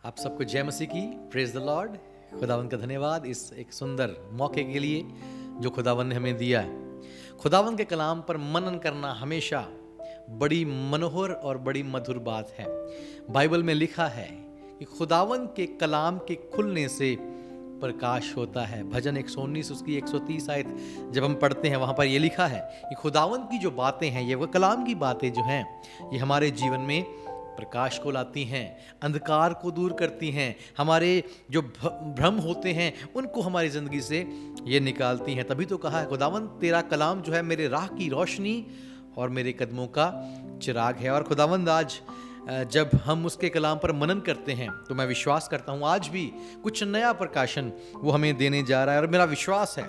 आप सबको जय मसीह की। Praise the Lord. खुदावन का धन्यवाद इस एक सुंदर मौके के लिए जो खुदावन ने हमें दिया है। खुदावन के कलाम पर मनन करना हमेशा बड़ी मनोहर और बड़ी मधुर बात है। बाइबल में लिखा है कि खुदावन के कलाम के खुलने से प्रकाश होता है। भजन 119 उसकी 130 आयत जब हम पढ़ते हैं वहाँ पर ये लिखा है कि खुदावन की जो बातें हैं, ये वो कलाम की बातें जो हैं, ये हमारे जीवन में प्रकाश को लाती हैं, अंधकार को दूर करती हैं, हमारे जो भ्रम होते हैं उनको हमारी ज़िंदगी से ये निकालती हैं। तभी तो कहा है खुदावन तेरा कलाम जो है मेरे राह की रोशनी और मेरे कदमों का चिराग है। और खुदावंद आज जब हम उसके कलाम पर मनन करते हैं तो मैं विश्वास करता हूँ आज भी कुछ नया प्रकाशन वो हमें देने जा रहा है। और मेरा विश्वास है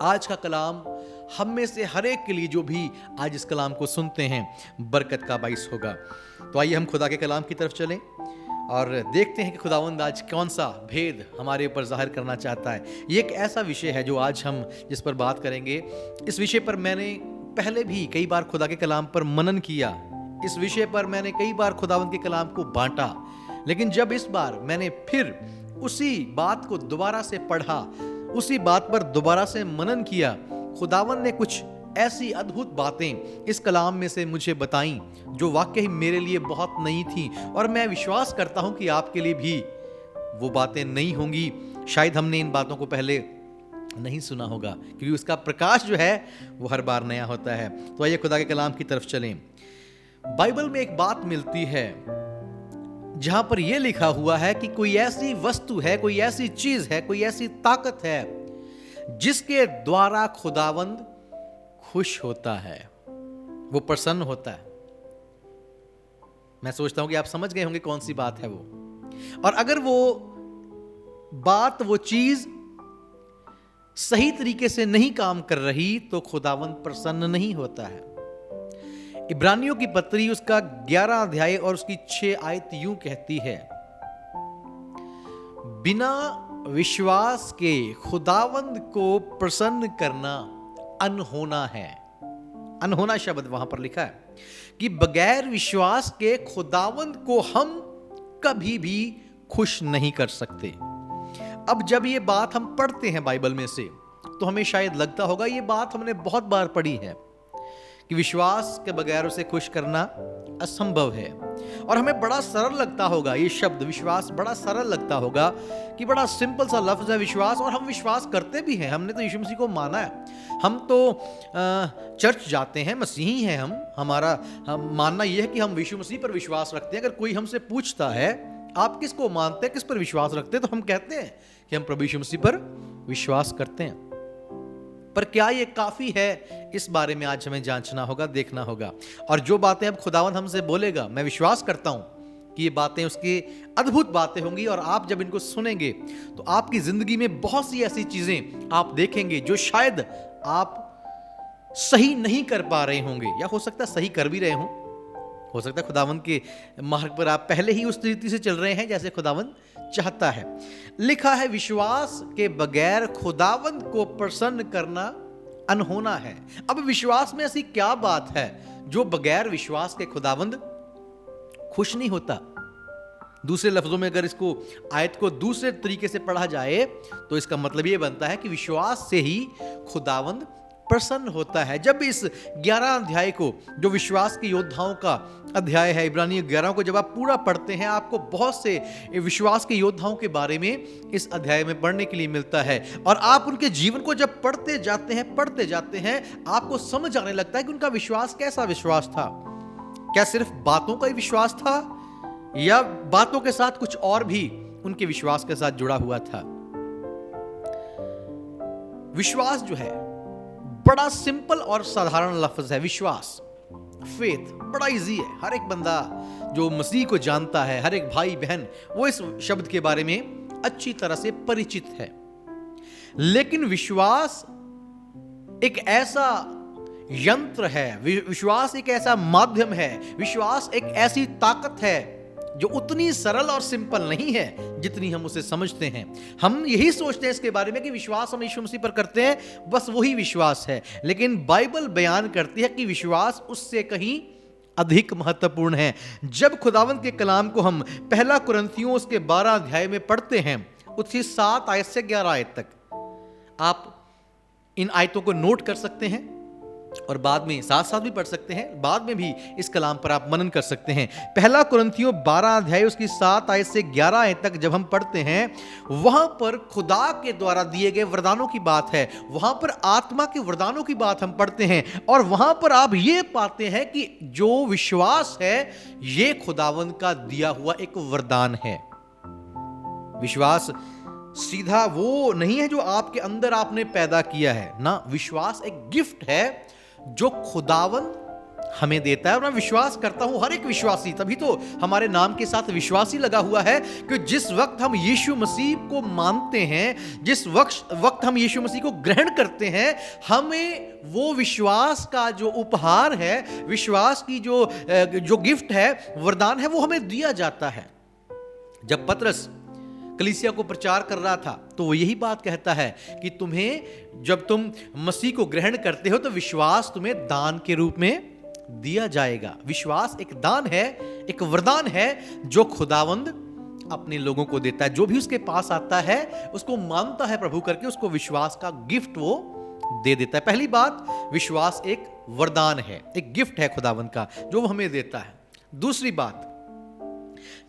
आज का कलाम हम में से हर एक के लिए जो भी आज इस कलाम को सुनते हैं बरकत का बाइस होगा। तो आइए हम खुदा के कलाम की तरफ चलें और देखते हैं कि खुदावंद आज कौन सा भेद हमारे ऊपर जाहिर करना चाहता है। ये एक ऐसा विषय है जो आज हम जिस पर बात करेंगे। इस विषय पर मैंने पहले भी कई बार खुदा के कलाम पर मनन किया, इस विषय पर मैंने कई बार खुदावंद के कलाम को बांटा, लेकिन जब इस बार मैंने फिर उसी बात को दोबारा से पढ़ा, उसी बात पर दोबारा से मनन किया, खुदावंद ने कुछ ऐसी अद्भुत बातें इस कलाम में से मुझे बताईं जो वाकई मेरे लिए बहुत नई थी। और मैं विश्वास करता हूं कि आपके लिए भी वो बातें नई होंगी। शायद हमने इन बातों को पहले नहीं सुना होगा क्योंकि उसका प्रकाश जो है वो हर बार नया होता है। तो आइए खुदा के कलाम की तरफ चलें। बाइबल में एक बात मिलती है जहां पर यह लिखा हुआ है कि कोई ऐसी वस्तु है, कोई ऐसी चीज है, कोई ऐसी ताकत है जिसके द्वारा खुदावंद खुश होता है, वो प्रसन्न होता है। मैं सोचता हूं कि आप समझ गए होंगे कौन सी बात है वो। और अगर वो बात, वो चीज सही तरीके से नहीं काम कर रही तो खुदावंद प्रसन्न नहीं होता है। इब्रानियों की पत्री उसका 11 अध्याय और उसकी 6 आयत यूं कहती है, बिना विश्वास के खुदावंद को प्रसन्न करना अनहोना है। अनहोना शब्द वहां पर लिखा है कि बगैर विश्वास के खुदावंद को हम कभी भी खुश नहीं कर सकते। अब जब ये बात हम पढ़ते हैं बाइबल में से तो हमें शायद लगता होगा ये बात हमने बहुत बार पढ़ी है कि विश्वास के बगैर उसे खुश करना असंभव है। और हमें बड़ा सरल लगता होगा ये शब्द विश्वास, बड़ा सरल लगता होगा कि बड़ा सिंपल सा लफ्ज है विश्वास, और हम विश्वास करते भी हैं। हमने तो यीशु मसीह को माना है, हम तो चर्च जाते हैं, मसीही हैं हम मानना यह है कि हम यीशु मसीह पर विश्वास रखते हैं। अगर कोई हमसे पूछता है आप किसको मानते हैं, किस पर विश्वास रखते हैं, तो हम कहते हैं कि हम प्रभु यीशु मसीह पर विश्वास करते हैं। पर क्या ये काफी है, इस बारे में आज हमें जांचना होगा, देखना होगा। और जो बातें अब खुदावंद हमसे बोलेगा, मैं विश्वास करता हूं कि ये बातें उसकी अद्भुत बातें होंगी। और आप जब इनको सुनेंगे तो आपकी जिंदगी में बहुत सी ऐसी चीजें आप देखेंगे जो शायद आप सही नहीं कर पा रहे होंगे, या हो सकता है सही कर भी रहे हों। हो सकता है खुदावंद के मार्ग पर आप पहले ही उस रीति से चल रहे हैं जैसे खुदावंद चाहता है। लिखा है विश्वास के बगैर खुदावंद को प्रसन्न करना अनहोना है। अब विश्वास में ऐसी क्या बात है जो बगैर विश्वास के खुदावंद खुश नहीं होता। दूसरे लफ्जों में अगर इसको आयत को दूसरे तरीके से पढ़ा जाए तो इसका मतलब यह बनता है कि विश्वास से ही खुदावंद प्रसन्न होता है। जब इस 11 अध्याय को, जो विश्वास के योद्धाओं का अध्याय है, इब्रानी 11 को जब आप पूरा पढ़ते हैं आपको बहुत से विश्वास के योद्धाओं के बारे में इस अध्याय में पढ़ने के लिए मिलता है। और आप उनके जीवन को जब पढ़ते जाते हैं आपको समझ आने लगता है कि उनका विश्वास कैसा विश्वास था। क्या सिर्फ बातों का ही विश्वास था या बातों के साथ कुछ और भी उनके विश्वास के साथ जुड़ा हुआ था। विश्वास जो है बड़ा सिंपल और साधारण लफ्ज है। विश्वास, फेथ, बड़ा इजी है। हर एक बंदा जो मसीह को जानता है, हर एक भाई बहन, वो इस शब्द के बारे में अच्छी तरह से परिचित है। लेकिन विश्वास एक ऐसा यंत्र है, विश्वास एक ऐसा माध्यम है, विश्वास एक ऐसी ताकत है जो उतनी सरल और सिंपल नहीं है जितनी हम उसे समझते हैं। हम यही सोचते हैं इसके बारे में कि विश्वास हम यीशु मसीह पर करते हैं, बस वही विश्वास है। लेकिन बाइबल बयान करती है कि विश्वास उससे कहीं अधिक महत्वपूर्ण है। जब खुदावंद के कलाम को हम पहला कुरिन्थियों उसके 12 अध्याय में पढ़ते हैं, उसकी 7 आयत से 11 आयत तक, आप इन आयतों को नोट कर सकते हैं और बाद में साथ साथ भी पढ़ सकते हैं, बाद में भी इस कलाम पर आप मनन कर सकते हैं। पहला कुरिन्थियों 12 अध्याय उसकी 7 आयत से 11 आयत तक जब हम पढ़ते हैं, वहां पर खुदा के द्वारा दिए गए वरदानों की बात है, वहां पर आत्मा के वरदानों की बात हम पढ़ते हैं, और वहां पर आप ये पाते हैं कि जो विश्वास है ये खुदावंद का दिया हुआ एक वरदान है। विश्वास सीधा वो नहीं है जो आपके अंदर आपने पैदा किया है ना, विश्वास एक गिफ्ट है जो खुदावंद हमें देता है। और मैं विश्वास करता हूं हर एक विश्वासी, तभी तो हमारे नाम के साथ विश्वासी लगा हुआ है, कि जिस वक्त हम यीशु मसीह को मानते हैं, जिस वक्त हम यीशु मसीह को ग्रहण करते हैं, हमें वो विश्वास का जो उपहार है, विश्वास की जो गिफ्ट है, वरदान है, वो हमें दिया जाता है। जब पतरस कलीसिया को प्रचार कर रहा था तो वो यही बात कहता है कि तुम्हें, जब तुम मसीह को ग्रहण करते हो तो विश्वास तुम्हें दान के रूप में दिया जाएगा। विश्वास एक दान है, एक वरदान है जो खुदावंद अपने लोगों को देता है। जो भी उसके पास आता है, उसको मानता है प्रभु करके, उसको विश्वास का गिफ्ट वो दे देता है। पहली बात, विश्वास एक वरदान है, एक गिफ्ट है खुदावंद का जो वो हमें देता है। दूसरी बात,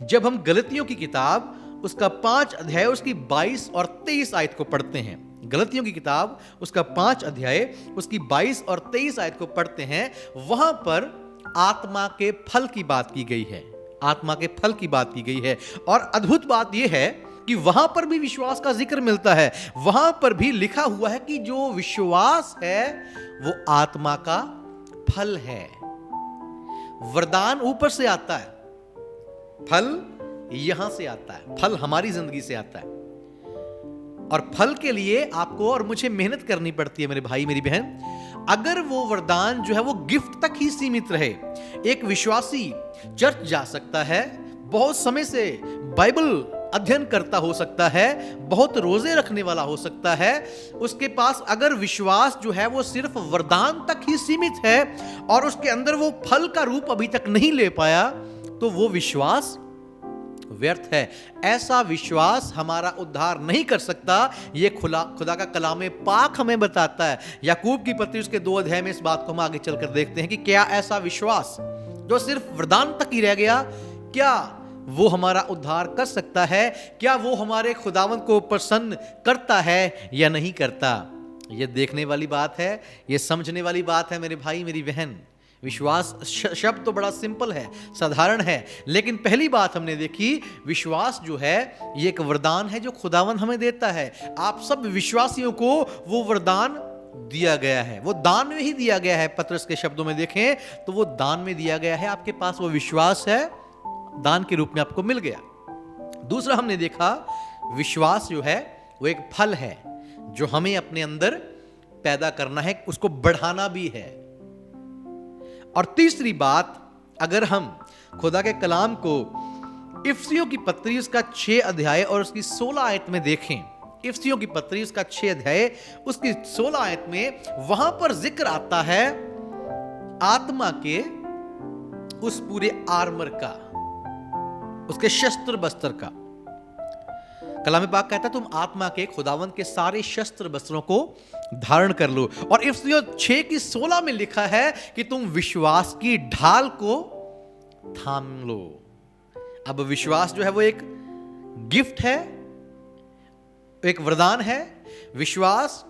जब हम गलतियों की किताब उसका 5 अध्याय उसकी 22 और 23 आयत को पढ़ते हैं, गलतियों की किताब उसका 5 अध्याय उसकी 22 और 23 आयत को पढ़ते हैं, वहां पर आत्मा के फल की बात की गई है, आत्मा के फल की बात की गई है। और अद्भुत बात यह है कि वहां पर भी विश्वास का जिक्र मिलता है। वहां पर भी लिखा हुआ है कि जो विश्वास है वो आत्मा का फल है। वरदान ऊपर से आता है, फल यहां से आता है, फल हमारी जिंदगी से आता है। और फल के लिए आपको और मुझे मेहनत करनी पड़ती है मेरे भाई मेरी बहन। अगर वो वरदान जो है वो गिफ्ट तक ही सीमित रहे, एक विश्वासी चर्च जा सकता है, बहुत समय से बाइबल अध्ययन करता हो सकता है, बहुत रोजे रखने वाला हो सकता है, उसके पास अगर विश्वास जो है वो सिर्फ वरदान तक ही सीमित है और उसके अंदर वो फल का रूप अभी तक नहीं ले पाया, तो वो विश्वास व्यर्थ है। ऐसा विश्वास हमारा उद्धार नहीं कर सकता। ये खुदा का कलाम पाक हमें बताता है। याकूब की पत्री उसके 2 अध्याय में इस बात को हम आगे चलकर देखते हैं कि क्या ऐसा विश्वास जो सिर्फ वरदान तक ही रह गया, क्या वो हमारा उद्धार कर सकता है? क्या वो हमारे खुदावंद को प्रसन्न करता है या नहीं करता? ये देखने वाली बात है, ये समझने वाली बात है मेरे भाई मेरी बहन। विश्वास शब्द तो बड़ा सिंपल है, साधारण है, लेकिन पहली बात हमने देखी, विश्वास जो है ये एक वरदान है जो खुदावंद हमें देता है। आप सब विश्वासियों को वो वरदान दिया गया है, वो दान में ही दिया गया है। पतरस के शब्दों में देखें तो वो दान में दिया गया है। आपके पास वो विश्वास है, दान के रूप में आपको मिल गया। दूसरा हमने देखा, विश्वास जो है वो एक फल है जो हमें अपने अंदर पैदा करना है, उसको बढ़ाना भी है। और तीसरी बात, अगर हम खुदा के कलाम को इफिसियों की पत्री उसका 6 अध्याय और उसकी 16 आयत में देखें, इफिसियों की पत्री उसका 6 अध्याय उसकी 16 आयत में, वहां पर जिक्र आता है आत्मा के उस पूरे आर्मर का, उसके शस्त्र बस्त्र का। कलाम पाक कहता है तुम आत्मा के खुदावंद के सारे शस्त्र बस्त्रों को धारण कर लो। और इफिसियों 6 की 16 में लिखा है कि तुम विश्वास की ढाल को थाम लो। अब विश्वास जो है वो एक गिफ्ट है, एक वरदान है, विश्वास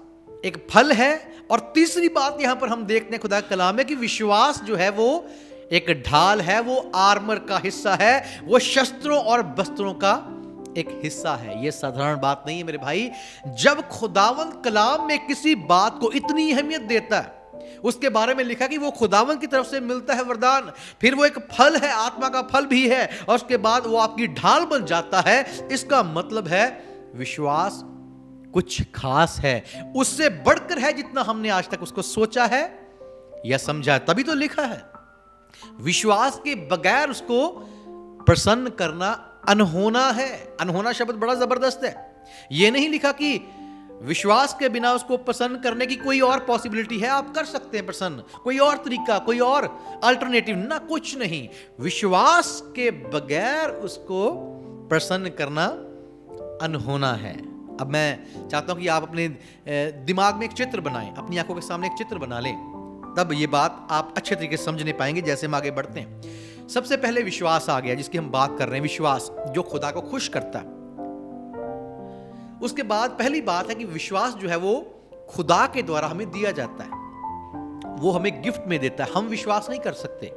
एक फल है। और तीसरी बात यहां पर हम देखते हैं खुदा का कलाम में कि विश्वास जो है वो एक ढाल है, वो आर्मर का हिस्सा है, वो शस्त्रों और बस्त्रों का एक हिस्सा है। यह साधारण बात नहीं है मेरे भाई। जब खुदावंद कलाम में किसी बात को इतनी अहमियत देता है, उसके बारे में लिखा कि वो खुदावंद की तरफ से मिलता है वरदान, फिर वो एक फल है, आत्मा का फल भी है, और उसके बाद वो आपकी ढाल बन जाता है, इसका मतलब है विश्वास कुछ खास है, उससे बढ़कर है जितना हमने आज तक उसको सोचा है या समझा है। तभी तो लिखा है विश्वास के बगैर उसको प्रसन्न करना अनहोना है। अनहोना शब्द बड़ा जबरदस्त है। यह नहीं लिखा कि विश्वास के बिना उसको प्रसन्न करने की कोई और पॉसिबिलिटी है? आप कर सकते हैं प्रसन्न, कोई और तरीका, कोई और अल्टरनेटिव ना, कुछ नहीं। विश्वास के बगैर उसको प्रसन्न करना अनहोना है। अब मैं चाहता हूं कि आप अपने दिमाग में एक चित्र बनाएं, अपनी आंखों के सामने एक चित्र बना लें, तब ये बात आप अच्छे तरीके से समझ नहीं पाएंगे जैसे हम आगे बढ़ते हैं। सबसे पहले विश्वास आ गया, जिसकी हम बात कर रहे हैं, विश्वास जो खुदा को खुश करता है। उसके बाद पहली बात है कि विश्वास जो है वो खुदा के द्वारा हमें दिया जाता है, वो हमें गिफ्ट में देता है। हम विश्वास नहीं कर सकते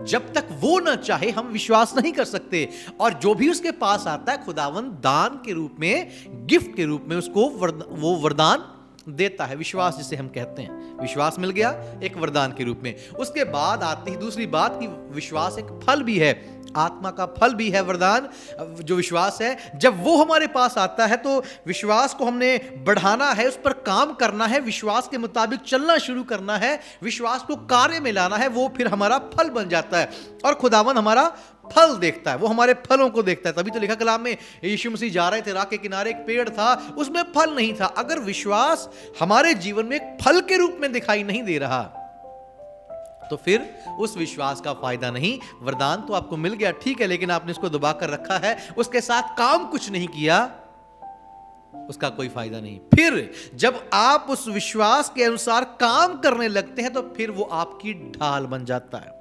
जब तक वो ना चाहे, हम विश्वास नहीं कर सकते। और जो भी उसके पास आता है, खुदावन दान के रूप में, गिफ्ट के रूप में उसको वो वरदान देता है, विश्वास जिसे हम कहते हैं। विश्वास मिल गया एक वरदान के रूप में। उसके बाद आती है दूसरी बात कि विश्वास एक फल भी है, आत्मा का फल भी है वरदान जो विश्वास है। जब वो हमारे पास आता है तो विश्वास को हमने बढ़ाना है, उस पर काम करना है, विश्वास के मुताबिक चलना शुरू करना है, विश्वास को कार्य में लाना है, वो फिर हमारा फल बन जाता है। और खुदावन हमारा फल देखता है, वो हमारे फलों को देखता है। तभी तो लिखा कलाम में, यीशु मसीह जा रहे थे, राह के किनारे एक पेड़ था, उसमें फल नहीं था। अगर विश्वास हमारे जीवन में एक फल के रूप में दिखाई नहीं दे रहा तो फिर उस विश्वास का फायदा नहीं। वरदान तो आपको मिल गया, ठीक है, लेकिन आपने इसको दबा कर रखा है, उसके साथ काम कुछ नहीं किया, उसका कोई फायदा नहीं। फिर जब आप उस विश्वास के अनुसार काम करने लगते हैं तो फिर वो आपकी ढाल बन जाता है,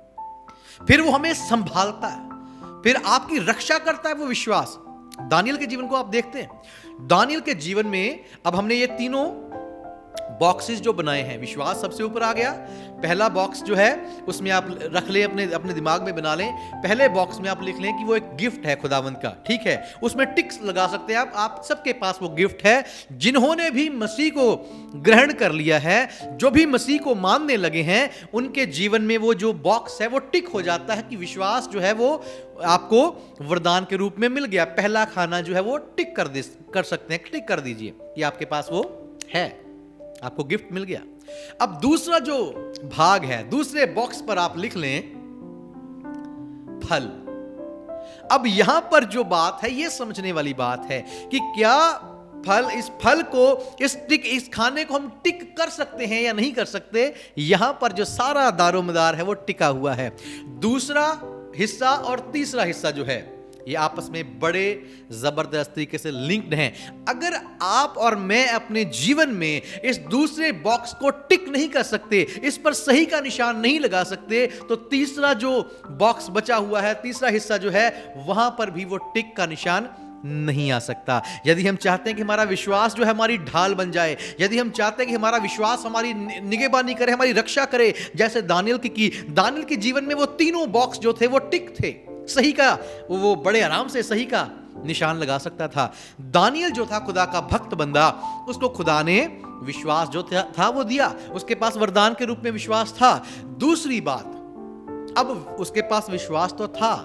फिर वो हमें संभालता है, फिर आपकी रक्षा करता है वो विश्वास। दानियल के जीवन को आप देखते हैं, दानियल के जीवन में अब हमने ये तीनों बॉक्सेस जो बनाए हैं, विश्वास सबसे ऊपर आ गया। पहला बॉक्स जो है उसमें आप रख लें, अपने दिमाग में बना लें। पहले बॉक्स में आप लिख लें कि वो एक गिफ्ट है खुदावंद का, ठीक है, उसमें टिक्स लगा सकते हैं आप सबके पास वो गिफ्ट है। जिन्होंने भी मसीह को ग्रहण कर लिया है, जो भी मसीह को मानने लगे हैं, उनके जीवन में वो जो बॉक्स है वो टिक हो जाता है कि विश्वास जो है वो आपको वरदान के रूप में मिल गया। पहला खाना जो है वो टिक कर सकते हैं, क्लिक कर दीजिए कि आपके पास वो है, आपको गिफ्ट मिल गया। अब दूसरा जो भाग है, दूसरे बॉक्स पर आप लिख लें फल। अब यहां पर जो बात है ये समझने वाली बात है कि क्या फल, इस फल को, इस खाने को हम टिक कर सकते हैं या नहीं कर सकते। यहां पर जो सारा दारोमदार है वो टिका हुआ है। दूसरा हिस्सा और तीसरा हिस्सा जो है ये आपस में बड़े जबरदस्त तरीके से लिंक्ड हैं। अगर आप और मैं अपने जीवन में इस दूसरे बॉक्स को टिक नहीं कर सकते, इस पर सही का निशान नहीं लगा सकते, तो तीसरा जो बॉक्स बचा हुआ है, तीसरा हिस्सा जो है, वहां पर भी वो टिक का निशान नहीं आ सकता। यदि हम चाहते हैं कि हमारा विश्वास जो है हमारी ढाल बन जाए, यदि हम चाहते हैं कि हमारा विश्वास हमारी निगहबानी करे, हमारी रक्षा करे, जैसे दानियल के जीवन में वो तीनों बॉक्स जो थे वो टिक थे, सही का, वो बड़े आराम से सही का निशान लगा सकता था। दानियल जो था खुदा का भक्त बंदा, उसको खुदा ने विश्वास जो था वो दिया, उसके पास वरदान के रूप में विश्वास था। दूसरी बात, अब उसके पास विश्वास तो था,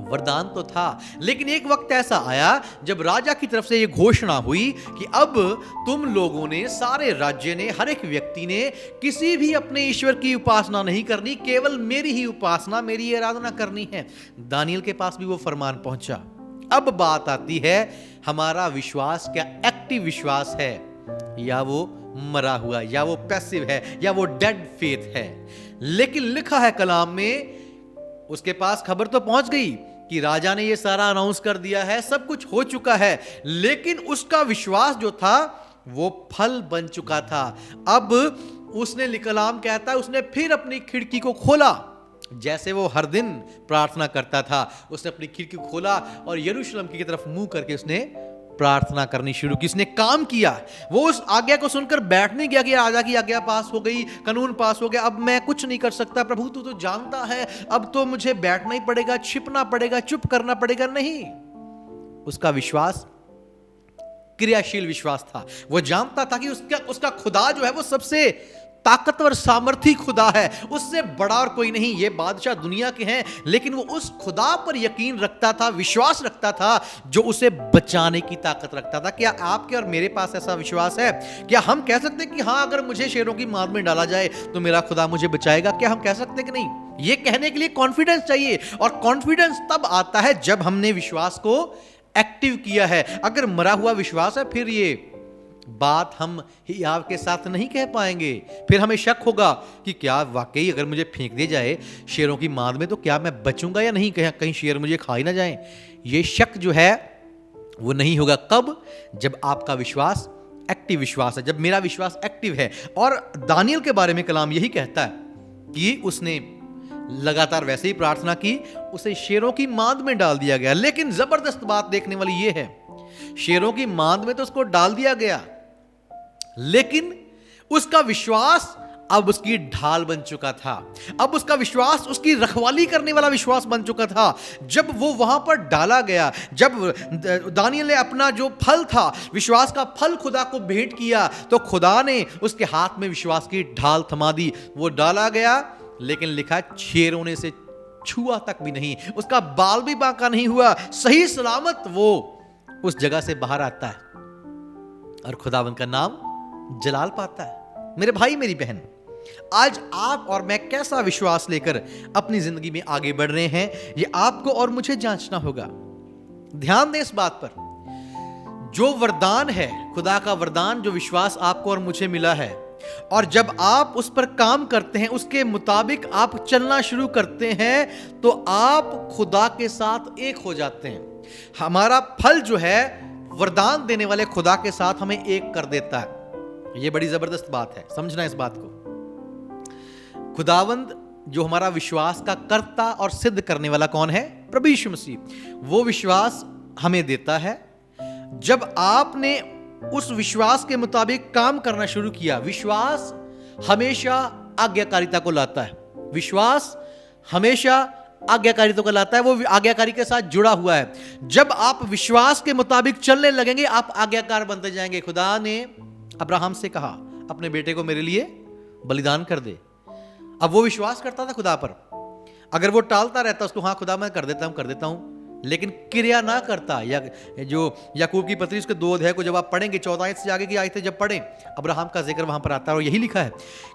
वरदान तो था, लेकिन एक वक्त ऐसा आया जब राजा की तरफ से यह घोषणा हुई कि अब तुम लोगों ने, सारे राज्य ने, हर एक व्यक्ति ने किसी भी अपने ईश्वर की उपासना नहीं करनी, केवल मेरी ही उपासना, मेरी आराधना करनी है। दानियल के पास भी वो फरमान पहुंचा। अब बात आती है, हमारा विश्वास क्या एक्टिव विश्वास है या वो मरा हुआ, या वो पैसिव है, या वो डेड फेथ है। लेकिन लिखा है कलाम में, उसके पास खबर तो पहुंच गई कि राजा ने ये सारा अनाउंस कर दिया है, सब कुछ हो चुका है, लेकिन उसका विश्वास जो था वो फल बन चुका था। अब उसने, कलाम कहता है, उसने फिर अपनी खिड़की को खोला, जैसे वो हर दिन प्रार्थना करता था। उसने अपनी खिड़की को खोला और यरूशलेम की तरफ मुंह करके उसने प्रार्थना करनी शुरू की। उसने काम किया। वो उस आज्ञा को सुनकर बैठ नहीं गया कि राजा की आज्ञा पास हो गई, कानून पास हो गया, अब मैं कुछ नहीं कर सकता, प्रभु तू तो जानता है, अब तो मुझे बैठना ही पड़ेगा, छिपना पड़ेगा, चुप करना पड़ेगा। नहीं, उसका विश्वास क्रियाशील विश्वास था। वो जानता था कि उसका खुदा जो है वो सबसे ताकतवर सामर्थी खुदा है, उससे बड़ा और कोई नहीं। ये बादशाह दुनिया के हैं, लेकिन वो उस खुदा पर यकीन रखता था, विश्वास रखता था जो उसे बचाने की ताकत रखता था। क्या आपके और मेरे पास ऐसा विश्वास है? क्या हम कह सकते हैं कि हाँ, अगर मुझे शेरों की मार में डाला जाए तो मेरा खुदा मुझे बचाएगा? क्या हम कह सकते हैं कि नहीं? ये कहने के लिए कॉन्फिडेंस चाहिए, और कॉन्फिडेंस तब आता है जब हमने विश्वास को एक्टिव किया है। अगर मरा हुआ विश्वास है, फिर ये बात हम ही आपके साथ नहीं कह पाएंगे। फिर हमें शक होगा कि क्या वाकई अगर मुझे फेंक दिया जाए शेरों की मांद में तो क्या मैं बचूंगा या नहीं, कहीं शेर मुझे खा ही ना जाए। ये शक जो है वो नहीं होगा। कब? जब आपका विश्वास एक्टिव विश्वास है, जब मेरा विश्वास एक्टिव है। और दानियल के बारे में कलाम यही कहता है कि उसने लगातार वैसे ही प्रार्थना की, उसे शेरों की मांद में डाल दिया गया। लेकिन जबरदस्त बात देखने वाली यह है, शेरों की मांद में तो उसको डाल दिया गया, लेकिन उसका विश्वास अब उसकी ढाल बन चुका था। अब उसका विश्वास उसकी रखवाली करने वाला विश्वास बन चुका था। जब वो वहां पर डाला गया, जब दानियल ने अपना जो फल था, विश्वास का फल खुदा को भेंट किया, तो खुदा ने उसके हाथ में विश्वास की ढाल थमा दी। वो डाला गया, लेकिन लिखा शेरों ने से छुआ तक भी नहीं, उसका बाल भी बांका नहीं हुआ, सही सलामत वो उस जगह से बाहर आता है और खुदावंद का नाम जलाल पाता है। मेरे भाई मेरी बहन, आज आप और मैं कैसा विश्वास लेकर अपनी जिंदगी में आगे बढ़ रहे हैं, ये आपको और मुझे जांचना होगा। ध्यान दें इस बात पर, जो वरदान है, खुदा का वरदान, जो विश्वास आपको और मुझे मिला है, और जब आप उस पर काम करते हैं, उसके मुताबिक आप चलना शुरू करते हैं, तो आप खुदा के साथ एक हो जाते हैं। हमारा फल जो है वरदान देने वाले खुदा के साथ हमें एक कर देता है। यह बड़ी जबरदस्त बात है, समझना इस बात को। खुदावंद जो हमारा विश्वास का कर्ता और सिद्ध करने वाला कौन है? प्रभु यीशु मसीह। वो विश्वास हमें देता है। जब आपने उस विश्वास के मुताबिक काम करना शुरू किया, विश्वास हमेशा आज्ञाकारिता को लाता है। विश्वास हमेशा आज्ञाकारिता को लाता है, वो आज्ञाकारी के साथ जुड़ा हुआ है। जब आप विश्वास के मुताबिक चलने लगेंगे, आप आज्ञाकार बनते जाएंगे। खुदा ने अब्राहम से कहा, अपने बेटे को मेरे लिए बलिदान कर दे। अब वो विश्वास करता था खुदा पर। अगर वो टालता रहता उसको, हाँ खुदा मैं कर देता हूं, लेकिन क्रिया ना करता, या जो याकूब की पत्री उसके 2 अध्याय को जब आप पढ़ेंगे, 14 आयत से आगे की आयतें जब पढ़ें, अब्राहम का जिक्र वहां पर आता है और यही लिखा है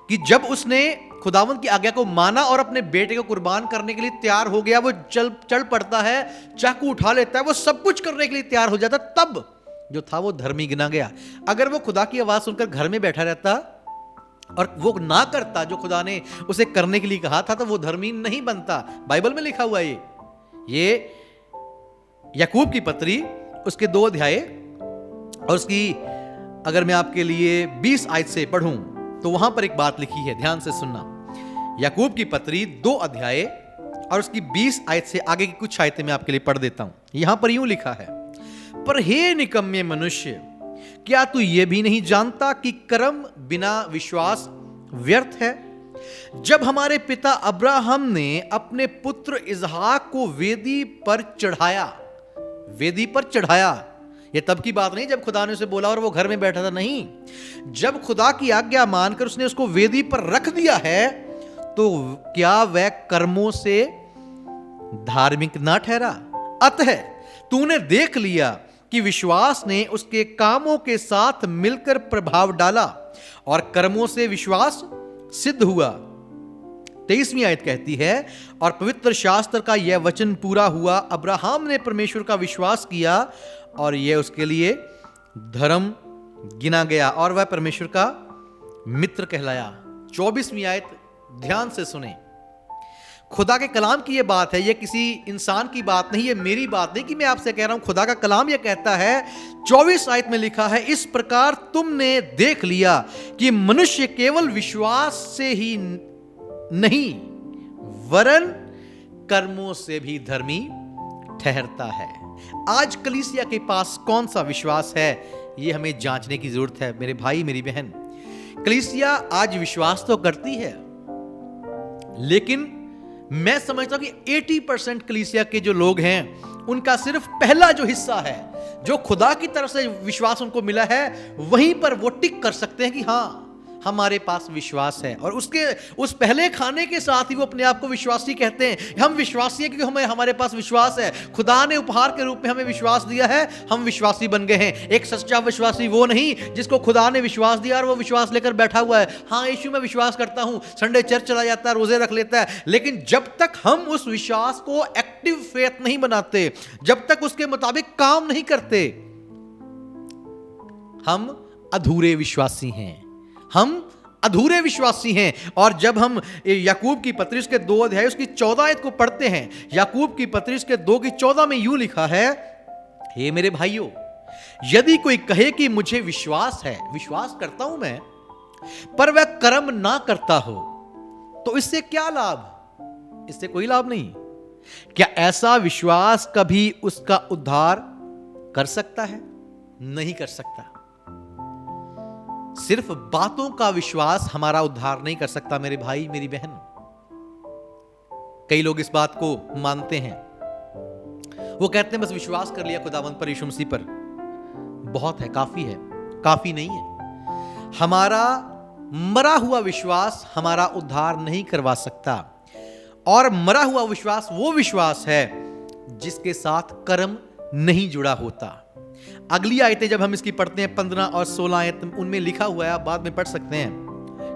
कि जब उसने खुदावंद की आज्ञा को माना और अपने बेटे को कुर्बान करने के लिए तैयार हो गया, वो चल पड़ता है, चाकू उठा लेता है, वो सब कुछ करने के लिए तैयार हो जाता, तब जो था वो धर्मी गिना गया। अगर वो खुदा की आवाज सुनकर घर में बैठा रहता और वो ना करता जो खुदा ने उसे करने के लिए कहा था, तो वो धर्मी नहीं बनता। बाइबल में लिखा हुआ है ये याकूब की पत्री उसके 2 अध्याय और उसकी अगर मैं आपके लिए 20 आयत से पढ़ूं तो वहां पर एक बात लिखी है, ध्यान से सुनना। याकूब की पत्री 2 अध्याय और उसकी 20 आयत से आगे की कुछ आयतें मैं आपके लिए पढ़ देता हूं। यहां पर यूं लिखा है, पर हे निकम्मे मनुष्य, क्या तू ये भी नहीं जानता कि कर्म बिना विश्वास व्यर्थ है? जब हमारे पिता अब्राहम ने अपने पुत्र इसहाक को वेदी पर चढ़ाया, ये तब की बात नहीं जब खुदा ने उसे बोला और वो घर में बैठा था, नहीं, जब खुदा की आज्ञा मानकर उसने उसको वेदी पर रख दिया है, तो क्या वह कर्मों से धार्मिक ना ठहरा? अतः तूने देख लिया कि विश्वास ने उसके कामों के साथ मिलकर प्रभाव डाला और कर्मों से विश्वास सिद्ध हुआ। 23वीं आयत कहती है, और पवित्र शास्त्र का यह वचन पूरा हुआ, अब्राहम ने परमेश्वर का विश्वास किया और यह उसके लिए धर्म गिना गया और वह परमेश्वर का मित्र कहलाया। 24वीं आयत ध्यान से सुने, खुदा के कलाम की यह बात है, यह किसी इंसान की बात नहीं, यह मेरी बात नहीं कि मैं आपसे कह रहा हूं, खुदा का कलाम यह कहता है। 24 आयत में लिखा है, इस प्रकार तुमने देख लिया कि मनुष्य केवल विश्वास से ही नहीं वरन कर्मों से भी धर्मी ठहरता है। आज कलीसिया के पास कौन सा विश्वास है, यह हमें जांचने की जरूरत है। मेरे भाई मेरी बहन, कलीसिया आज विश्वास तो करती है, लेकिन मैं समझता हूं कि 80% कलीसिया के जो लोग हैं, उनका सिर्फ पहला जो हिस्सा है, जो खुदा की तरफ से विश्वास उनको मिला है, वहीं पर वो टिक कर सकते हैं कि हां हमारे पास विश्वास है, और उसके उस पहले खाने के साथ ही वो अपने आप को विश्वासी कहते हैं। हम विश्वासी हैं क्योंकि हमारे पास विश्वास है, खुदा ने उपहार के रूप में हमें विश्वास दिया है, हम विश्वासी बन गए हैं। एक सच्चा विश्वासी वो नहीं जिसको खुदा ने विश्वास दिया और वो विश्वास लेकर बैठा हुआ है, हाँ यीशु में विश्वास करता हूं, संडे चर्च चला जाता है, रोजे रख लेता है, लेकिन जब तक हम उस विश्वास को एक्टिव फेथ नहीं बनाते, जब तक उसके मुताबिक काम नहीं करते, हम अधूरे विश्वासी हैं, हम अधूरे विश्वासी हैं। और जब हम याकूब की पत्री उसके 2 अध्याय उसकी 14 आयत को पढ़ते हैं, याकूब की पत्री उसके 2 की 14 में यूं लिखा है, हे मेरे भाइयों, यदि कोई कहे कि मुझे विश्वास है, विश्वास करता हूं मैं, पर वह कर्म ना करता हो, तो इससे क्या लाभ? इससे कोई लाभ नहीं। क्या ऐसा विश्वास कभी उसका उद्धार कर सकता है? नहीं कर सकता। सिर्फ बातों का विश्वास हमारा उद्धार नहीं कर सकता मेरे भाई मेरी बहन। कई लोग इस बात को मानते हैं, वो कहते हैं बस विश्वास कर लिया खुदावंद पर, यीशु मसीह पर, बहुत है, काफी है। काफी नहीं है। हमारा मरा हुआ विश्वास हमारा उद्धार नहीं करवा सकता। और मरा हुआ विश्वास वो विश्वास है जिसके साथ कर्म नहीं जुड़ा होता। अगली आयतें जब हम इसकी पढ़ते हैं 15 और 16 आयत, उनमें लिखा हुआ है, आप बाद में पढ़ सकते हैं,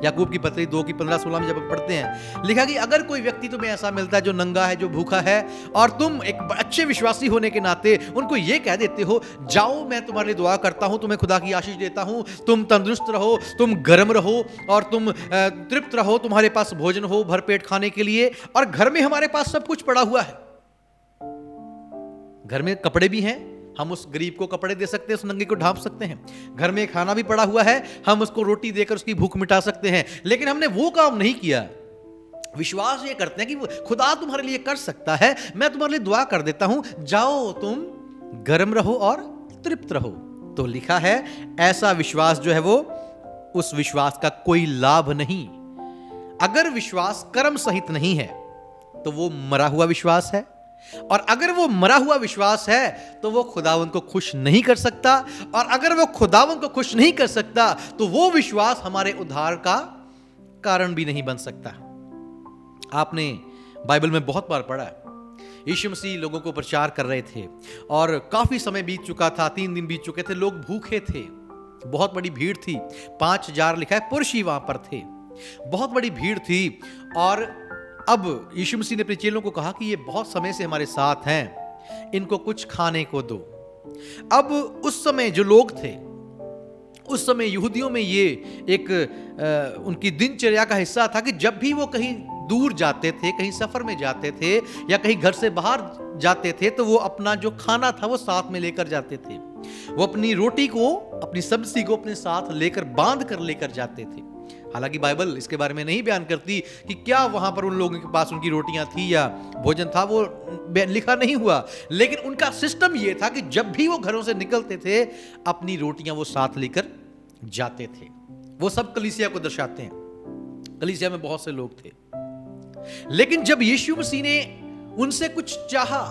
याकूब की पत्री 2 की 15-16 में जब हम पढ़ते हैं, लिखा कि अगर कोई व्यक्ति तुम्हें ऐसा मिलता है जो नंगा है, जो भूखा है, और तुम एक अच्छे विश्वासी होने के नाते उनको ये कह देते हो, जाओ मैं तुम्हारे लिए दुआ करता हूं, तुम्हें खुदा की आशीष देता हूं, तुम तंदुरुस्त रहो, तुम गर्म रहो और तुम तृप्त रहो, तुम्हारे पास भोजन हो भरपेट खाने के लिए, और घर में हमारे पास सब कुछ पड़ा हुआ है, घर में कपड़े भी हैं, हम उस गरीब को कपड़े दे सकते हैं, उस नंगे को ढांप सकते हैं, घर में खाना भी पड़ा हुआ है, हम उसको रोटी देकर उसकी भूख मिटा सकते हैं, लेकिन हमने वो काम नहीं किया। विश्वास ये करते हैं कि खुदा तुम्हारे लिए कर सकता है, मैं तुम्हारे लिए दुआ कर देता हूं, जाओ तुम गर्म रहो और तृप्त रहो। तो लिखा है ऐसा विश्वास जो है वो, उस विश्वास का कोई लाभ नहीं। अगर विश्वास कर्म सहित नहीं है तो वो मरा हुआ विश्वास है, और अगर वो मरा हुआ विश्वास है तो वो खुदावंद को खुश नहीं कर सकता, और अगर वो खुदावंद को खुश नहीं कर सकता तो वो विश्वास हमारे उद्धार का कारण भी नहीं बन सकता। आपने बाइबल में बहुत बार पढ़ा, यीशु मसीह लोगों को प्रचार कर रहे थे और काफी समय बीत चुका था, 3 दिन बीत चुके थे, लोग भूखे थे, बहुत बड़ी भीड़ थी, 5000 लिखा है पुरुष ही वहां पर थे, बहुत बड़ी भीड़ थी। और अब यीशु मसीह ने अपने चेलों को कहा कि ये बहुत समय से हमारे साथ हैं, इनको कुछ खाने को दो। अब उस समय जो लोग थे, उस समय यहूदियों में ये एक उनकी दिनचर्या का हिस्सा था कि जब भी वो कहीं दूर जाते थे, कहीं सफर में जाते थे या कहीं घर से बाहर जाते थे, तो वो अपना जो खाना था वो साथ में लेकर जाते थे। वो अपनी रोटी को, अपनी सब्जी को अपने साथ लेकर बांध कर लेकर जाते थे। हालांकि बाइबल इसके बारे में नहीं बयान करती कि क्या वहां पर उन लोगों के पास उनकी रोटियां थी या भोजन था, वो लिखा नहीं हुआ, लेकिन उनका सिस्टम यह था कि जब भी वो घरों से निकलते थे अपनी रोटियां वो साथ लेकर जाते थे। वो सब कलीसिया को दर्शाते हैं। कलीसिया में बहुत से लोग थे, लेकिन जब यीशु मसीह ने उनसे कुछ चाहा,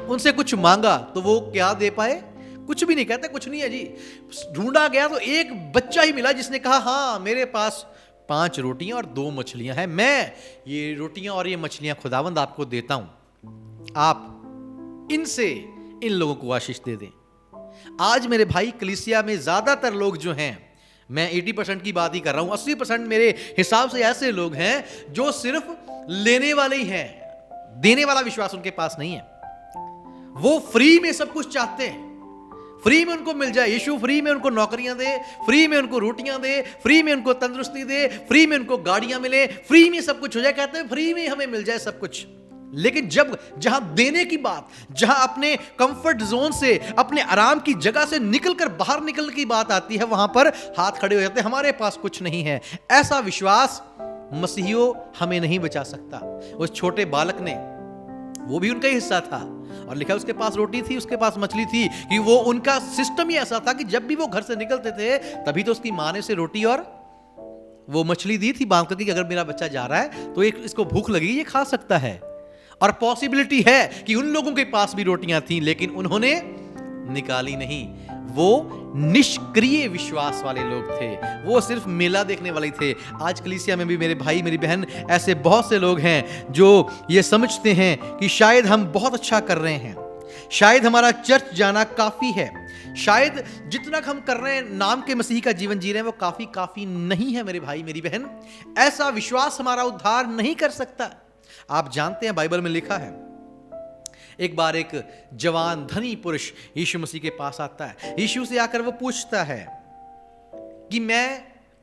उनसे कुछ मांगा, तो वो क्या दे पाए? कुछ भी नहीं। कहते कुछ नहीं है जी। ढूंढा गया तो एक बच्चा ही मिला जिसने कहा हाँ मेरे पास 5 रोटियां और 2 मछलियां हैं, मैं ये रोटियां और ये मछलियां खुदावंद आपको देता हूं, आप इनसे इन लोगों को आशीष दे दें। आज मेरे भाई कलीसिया में ज्यादातर लोग जो हैं, मैं 80% की बात ही कर रहा हूं, 80% मेरे हिसाब से ऐसे लोग हैं जो सिर्फ लेने वाले ही हैं, देने वाला विश्वास उनके पास नहीं है। वो फ्री में सब कुछ चाहते हैं, फ्री में उनको मिल जाए, यीशु फ्री में उनको नौकरियां दे, फ्री में उनको रोटियां दे, फ्री में उनको तंदुरुस्ती दे, फ्री में उनको गाड़ियां मिले, फ्री में सब कुछ हो जाए। कहते हैं फ्री में हमें मिल जाए सब कुछ। लेकिन जब जहां देने की बात, जहां अपने कंफर्ट जोन से, अपने आराम की जगह से निकलकर बाहर निकलने की बात आती है, वहां पर हाथ खड़े हो जाते हैं, हमारे पास कुछ नहीं है। ऐसा विश्वास मसीहियों हमें नहीं बचा सकता। उस छोटे बालक ने, वो भी उनका ही हिस्सा था, और लिखा उसके पास रोटी थी, उसके पास मछली थी, कि वो उनका सिस्टम ही ऐसा था कि जब भी वो घर से निकलते थे तभी तो उसकी माँ ने उसे रोटी और वो मछली दी थी बांध करके कि अगर मेरा बच्चा जा रहा है तो इसको भूख लगी, ये खा सकता है। और पॉसिबिलिटी है कि उन लोगों के पास भी रोटियां थी, लेकिन उन्होंने निकाली नहीं। वो निष्क्रिय विश्वास वाले लोग थे, वो सिर्फ मेला देखने वाले थे। आज कलीसिया में भी मेरे भाई मेरी बहन ऐसे बहुत से लोग हैं जो ये समझते हैं कि शायद हम बहुत अच्छा कर रहे हैं, शायद हमारा चर्च जाना काफी है, शायद जितना हम कर रहे हैं नाम के मसीह का जीवन जी रहे हैं वो काफी नहीं है। मेरे भाई मेरी बहन, ऐसा विश्वास हमारा उद्धार नहीं कर सकता। आप जानते हैं बाइबल में लिखा है, एक बार एक जवान धनी पुरुष यीशु मसीह के पास आता है। यीशु से आकर वो पूछता है कि मैं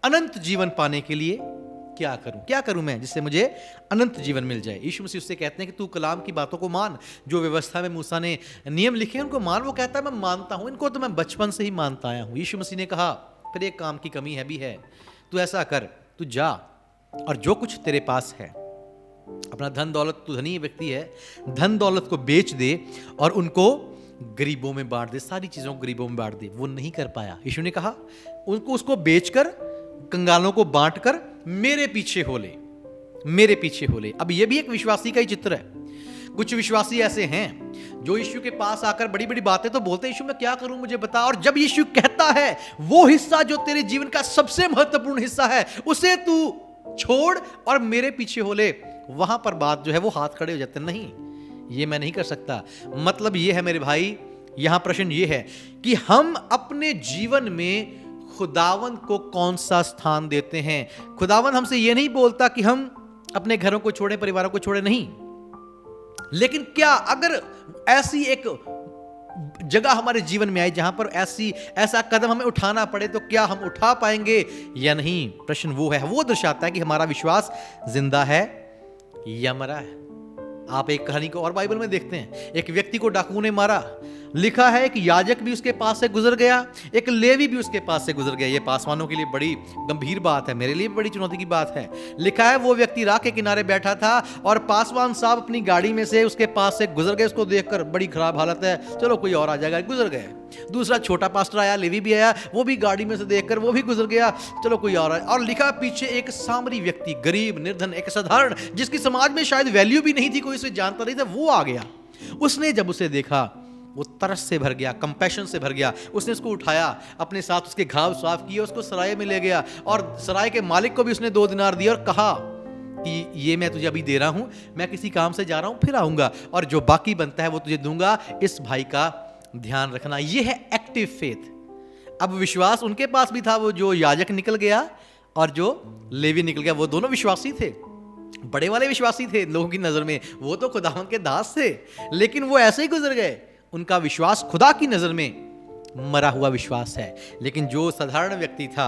अनंत जीवन पाने के लिए क्या करूं मैं जिससे मुझे अनंत जीवन मिल जाए। यीशु मसीह उससे कहते हैं कि तू कलाम की बातों को मान, जो व्यवस्था में मूसा ने नियम लिखे उनको मान। वो कहता है मैं मानता हूं, इनको तो मैं बचपन से ही मानता आया हूं। यीशु मसीह ने कहा फिर एक काम की कमी है भी है, तू ऐसा कर, तू जा और जो कुछ तेरे पास है, अपना धन दौलत, तू धनी व्यक्ति है, धन दौलत को बेच दे और उनको गरीबों में बांट दे, सारी चीजों को गरीबों में बांट दे। वो नहीं कर पाया। यीशु ने कहा उनको उसको बेचकर कंगालों को बांटकर मेरे पीछे हो ले, मेरे पीछे हो ले। अब ये भी एक विश्वासी का ही चित्र है। कुछ विश्वासी ऐसे हैं जो यीशु के पास आकर बड़ी बड़ी बातें तो बोलते हैं, यीशु मैं क्या करूं मुझे बता, और जब यीशु कहता है वो हिस्सा जो तेरे जीवन का सबसे महत्वपूर्ण हिस्सा है उसे तू छोड़ और मेरे पीछे हो ले, वहां पर बात जो है वो हाथ खड़े हो जाते हैं, नहीं ये मैं नहीं कर सकता। मतलब ये है मेरे भाई, यहां प्रश्न ये है कि हम अपने जीवन में खुदावन को कौन सा स्थान देते हैं। खुदावन हमसे यह नहीं बोलता कि हम अपने घरों को छोड़ें, परिवारों को छोड़ें, नहीं, लेकिन क्या अगर ऐसी एक जगह हमारे जीवन में आई जहां पर ऐसा कदम हमें उठाना पड़े तो क्या हम उठा पाएंगे या नहीं। प्रश्न वो है, वो दर्शाता है कि हमारा विश्वास जिंदा है या मरा है। आप एक कहानी को और बाइबल में देखते हैं, एक व्यक्ति को डाकुओं ने मारा। लिखा है कि याजक भी उसके पास से गुजर गया, एक लेवी भी उसके पास से गुजर गया। ये पासवानों के लिए बड़ी गंभीर बात है, मेरे लिए बड़ी चुनौती की बात है। लिखा है वो व्यक्ति राह के किनारे बैठा था और पासवान साहब अपनी गाड़ी में से उसके पास से गुजर गए। उसको देखकर बड़ी खराब हालत है, चलो कोई और आ जाएगा, गुजर गए। दूसरा छोटा पास्टर आया, लेवी भी आया, वो भी गाड़ी में से देखकर वो भी गुजर गया, चलो कोई और आया। और लिखा पीछे एक सामरी व्यक्ति, गरीब निर्धन, एक साधारण, जिसकी समाज में शायद वैल्यू भी नहीं थी, कोई उसे जानता नहीं था, वो आ गया। उसने जब उसे देखा वो तरस से भर गया, कंपैशन से भर गया। उसने उसको उठाया, अपने साथ उसके घाव साफ किए, उसको सराय में ले गया और सराय के मालिक को भी उसने 2 दिनार दिए और कहा कि ये मैं तुझे अभी दे रहा हूं, मैं किसी काम से जा रहा हूं, फिर आऊंगा और जो बाकी बनता है वो तुझे दूंगा, इस भाई का ध्यान रखना। ये है एक्टिव फेथ। अब विश्वास उनके पास भी था, वो जो याजक निकल गया और जो लेवी निकल गया, वो दोनों विश्वासी थे, बड़े वाले विश्वासी थे लोगों की नजर में। वो तो खुदावन के दास थे, लेकिन वो ऐसे ही गुजर गए। उनका विश्वास खुदा की नजर में मरा हुआ विश्वास है। लेकिन जो साधारण व्यक्ति था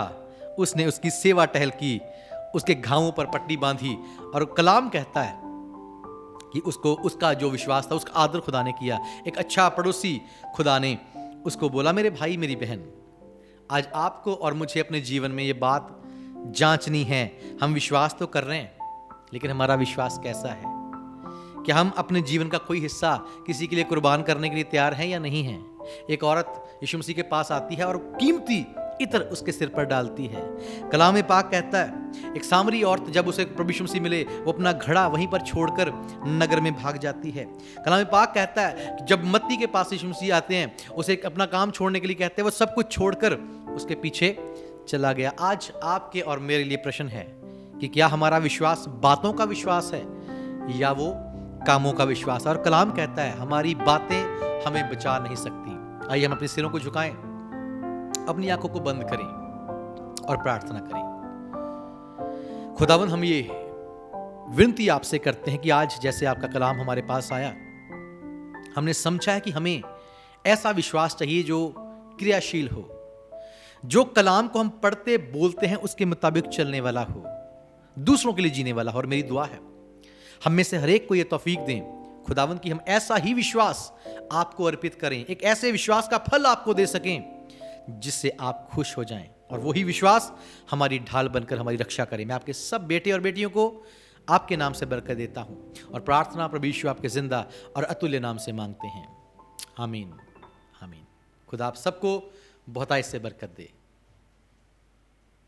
उसने उसकी सेवा टहल की, उसके घावों पर पट्टी बांधी, और कलाम कहता है कि उसका जो विश्वास था उसका आदर खुदा ने किया। एक अच्छा पड़ोसी खुदा ने उसको बोला, मेरे भाई मेरी बहन, आज आपको और मुझे अपने जीवन में ये बात जांचनी है। हम विश्वास तो कर रहे हैं, लेकिन हमारा विश्वास कैसा है? क्या हम अपने जीवन का कोई हिस्सा किसी के लिए कुर्बान करने के लिए तैयार हैं या नहीं हैं? एक औरत यीशु मसीह के पास आती है और कीमती इत्र उसके सिर पर डालती है। कलाम पाक कहता है एक सामरी औरत जब उसे प्रभु यीशु मसीह मिले, वो अपना घड़ा वहीं पर छोड़कर नगर में भाग जाती है। कलाम पाक कहता है कि जब मत्ती के पास यीशु मसीह आते हैं, उसे अपना काम छोड़ने के लिए कहते हैं, वो सब कुछ छोड़कर उसके पीछे चला गया। आज आपके और मेरे लिए प्रश्न है कि क्या हमारा विश्वास बातों का विश्वास है या वो कामों का विश्वास? और कलाम कहता है हमारी बातें हमें बचा नहीं सकती। आइए हम अपने सिरों को झुकाएं, अपनी आंखों को बंद करें और प्रार्थना करें। खुदावन, हम ये विनती आपसे करते हैं कि आज जैसे आपका कलाम हमारे पास आया, हमने समझा है कि हमें ऐसा विश्वास चाहिए जो क्रियाशील हो, जो कलाम को हम पढ़ते बोलते हैं उसके मुताबिक चलने वाला हो, दूसरों के लिए जीने वाला हो। और मेरी दुआ है हम में से हर एक को यह तौफीक दें खुदावन कि हम ऐसा ही विश्वास आपको अर्पित करें, एक ऐसे विश्वास का फल आपको दे सकें जिससे आप खुश हो जाएं, और वही विश्वास हमारी ढाल बनकर हमारी रक्षा करे। मैं आपके सब बेटे और बेटियों को आपके नाम से बरकत देता हूं और प्रार्थना प्रभु यीशु आपके जिंदा और अतुल्य नाम से मांगते हैं, आमीन आमीन। खुदा आप सबको बहुतायत से बरकत दे।